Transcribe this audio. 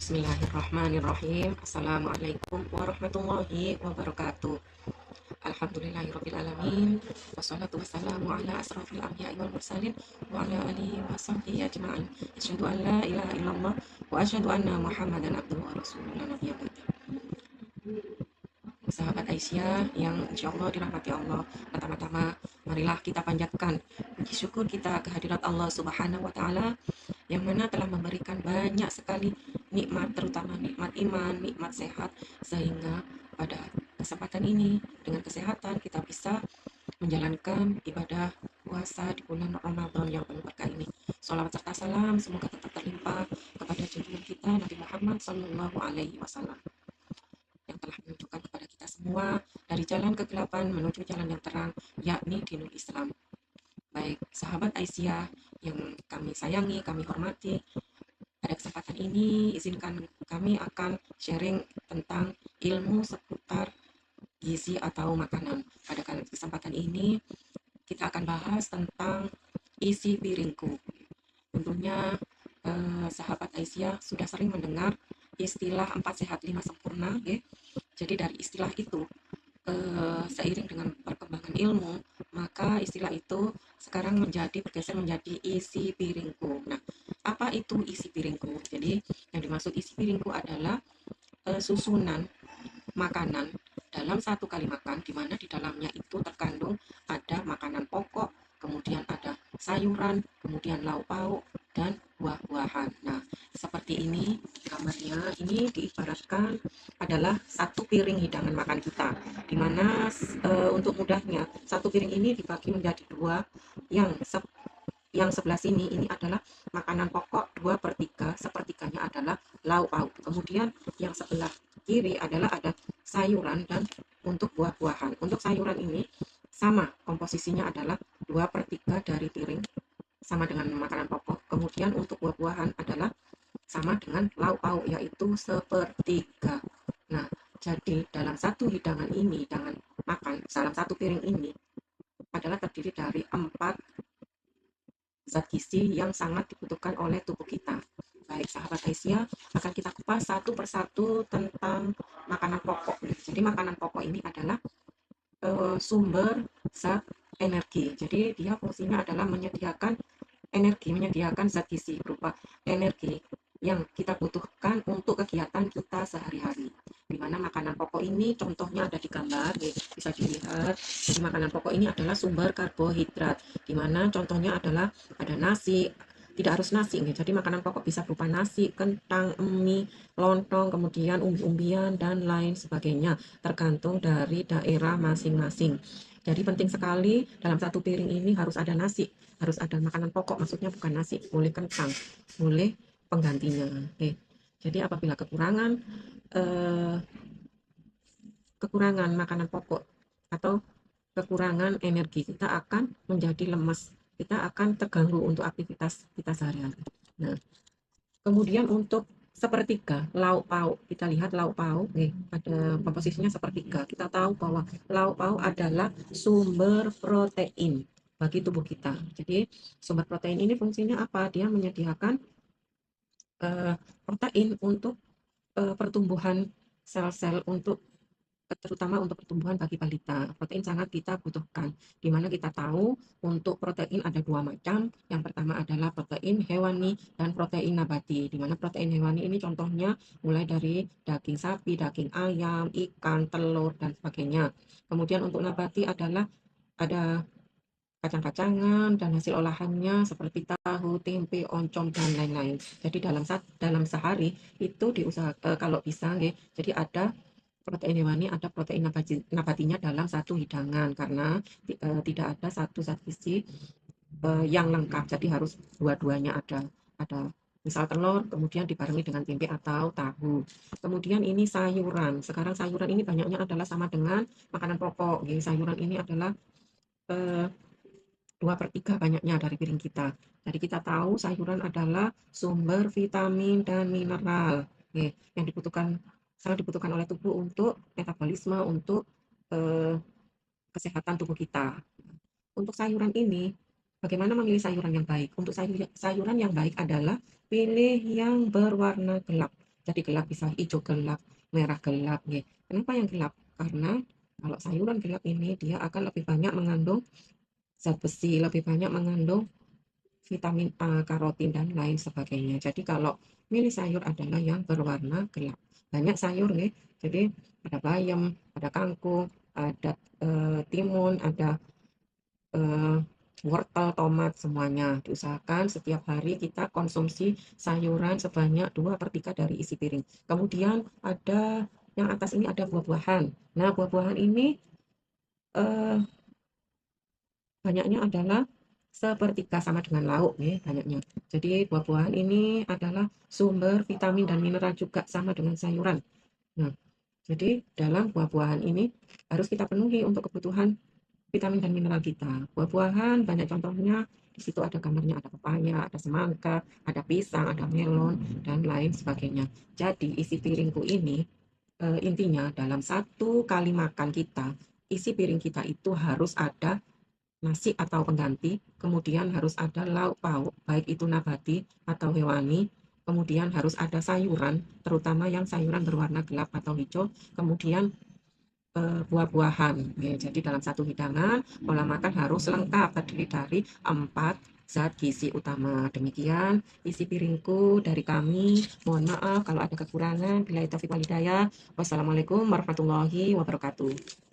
Bismillahirrahmanirrahim. Assalamualaikum warahmatullahi wabarakatuh. Alhamdulillahirrabbilalamin. Wassalatu wassalamu ala asrafil anbiya'i wal mursalin wa ala alihi wa sahbihi ajma'in. Asyhadu an la ilaha illallah wa asyhadu anna Muhammadan abduhu wa rasuluhu la nabiyya ba'da. Sahabat Aisyah yang insya Allah dirahmati Allah, pertama-tama marilah kita panjatkan puji syukur kita kehadirat Allah Subhanahu wa Ta'ala yang mana telah memberikan banyak sekali nikmat, terutama nikmat iman, nikmat sehat, sehingga pada kesempatan ini dengan kesehatan kita bisa menjalankan ibadah puasa di bulan Ramadan yang penuh berkah ini. Sholawat serta salam semoga tetap terlimpah kepada junjungan kita Nabi Muhammad Sallallahu Alaihi Wasallam yang telah menunjukkan kepada kita semua dari jalan kegelapan menuju jalan yang terang, yakni dinul Islam. Baik sahabat Aisyah yang kami sayangi, kami hormati, pada kesempatan ini izinkan kami akan sharing tentang ilmu seputar gizi atau makanan. Pada kesempatan ini kita akan bahas tentang isi piringku. Tentunya sahabat Aisyah sudah sering mendengar istilah 4 sehat 5 sempurna, ya. Jadi dari istilah itu seiring dengan perkembangan ilmu, maka istilah itu sekarang bergeser menjadi isi piringku. Nah, apa itu isi piringku? Jadi yang dimaksud isi piringku adalah susunan makanan dalam satu kali makan, di mana di dalamnya itu terkandung ada makanan pokok, kemudian ada sayuran, kemudian lauk pauk, dan buah-buahan. Nah, seperti ini gambarnya. Ini diibaratkan adalah satu piring hidangan makan kita, di mana untuk mudahnya satu piring ini dibagi menjadi dua. Yang sebelah sini ini adalah makanan pokok 2/3, sepertiganya adalah lauk pauk. Kemudian yang sebelah kiri adalah ada sayuran dan untuk buah-buahan. Untuk sayuran ini sama komposisinya adalah 2/3 dari piring, sama dengan makanan pokok. Kemudian untuk buah-buahan adalah sama dengan lauk pauk, yaitu sepertiga. Nah, jadi dalam satu hidangan ini, hidangan makan dalam satu piring ini adalah terdiri dari 4 zat gizi yang sangat dibutuhkan oleh tubuh kita. Baik sahabat Aisyah, akan kita kupas satu persatu tentang makanan pokok. Jadi makanan pokok ini adalah sumber zat energi. Jadi dia fungsinya adalah menyediakan energi, menyediakan zat gizi berupa energi yang kita butuhkan untuk kegiatan kita sehari-hari. Di mana makanan pokok ini contohnya ada di gambar, bisa dilihat. Jadi makanan pokok ini adalah sumber karbohidrat, di mana contohnya adalah ada nasi, tidak harus nasi, jadi makanan pokok bisa berupa nasi, kentang, mie, lontong, kemudian umbi-umbian dan lain sebagainya, tergantung dari daerah masing-masing. Jadi penting sekali dalam satu piring ini harus ada nasi, harus ada makanan pokok, maksudnya bukan nasi, boleh kentang, boleh penggantinya. Oke. Jadi apabila eh, kekurangan makanan pokok atau kekurangan energi, kita akan menjadi lemas, kita akan terganggu untuk aktivitas kita sehari-hari. Nah, kemudian untuk sepertiga lauk pauk, kita lihat lauk pauk, ada komposisinya sepertiga. Kita tahu bahwa lauk pauk adalah sumber protein bagi tubuh kita. Jadi sumber protein ini fungsinya apa? Dia menyediakan protein untuk pertumbuhan sel-sel, untuk terutama untuk pertumbuhan bagi balita. Protein sangat kita butuhkan, di mana kita tahu untuk protein ada dua macam. Yang pertama adalah protein hewani dan protein nabati, di mana protein hewani ini contohnya mulai dari daging sapi, daging ayam, ikan, telur, dan sebagainya. Kemudian untuk nabati adalah ada kacang-kacangan dan hasil olahannya seperti tahu, tempe, oncom, dan lain-lain. Jadi dalam sehari itu kalau bisa, jadi ada protein hewani, ada protein nabatinya dalam satu hidangan, karena tidak ada satu zat gizi yang lengkap. Jadi harus dua-duanya ada. Ada misal telur, kemudian dibarengi dengan tempe atau tahu. Kemudian ini sayuran. Sekarang sayuran ini banyaknya adalah sama dengan makanan pokok. Sayuran ini adalah 2/3 banyaknya dari piring kita. Jadi kita tahu sayuran adalah sumber vitamin dan mineral, yang sangat dibutuhkan oleh tubuh untuk metabolisme, untuk kesehatan tubuh kita. Untuk sayuran ini, bagaimana memilih sayuran yang baik? Untuk sayuran yang baik adalah pilih yang berwarna gelap. Jadi gelap bisa hijau gelap, merah gelap nggih. Kenapa yang gelap? Karena kalau sayuran gelap ini dia akan lebih banyak mengandung zat besi, lebih banyak mengandung vitamin A, karotin, dan lain sebagainya. Jadi kalau milih sayur adalah yang berwarna gelap. Banyak sayur nih, jadi ada bayam, ada kangkung, ada timun, ada eh, wortel, tomat, semuanya. Diusahakan setiap hari kita konsumsi sayuran sebanyak 2/3 dari isi piring. Kemudian ada yang atas ini ada buah-buahan. Nah, buah-buahan ini eh, banyaknya adalah sepertiga sama dengan lauk nih banyaknya. Jadi buah-buahan ini adalah sumber vitamin dan mineral juga sama dengan sayuran. Nah, jadi dalam buah-buahan ini harus kita penuhi untuk kebutuhan vitamin dan mineral kita. Buah-buahan banyak contohnya, di situ ada gambarnya, ada pepaya, ada semangka, ada pisang, ada melon, dan lain sebagainya. Jadi isi piringku ini intinya dalam satu kali makan kita, isi piring kita itu harus ada nasi atau pengganti, kemudian harus ada lauk pauk, baik itu nabati atau hewani, kemudian harus ada sayuran, terutama yang sayuran berwarna gelap atau hijau, kemudian buah-buahan. Ya, jadi dalam satu hidangan, pola makan harus lengkap terdiri dari 4 zat gizi utama. Demikian isi piringku dari kami. Mohon maaf kalau ada kekurangan. Bila itu wal hidayah. Wassalamualaikum warahmatullahi wabarakatuh.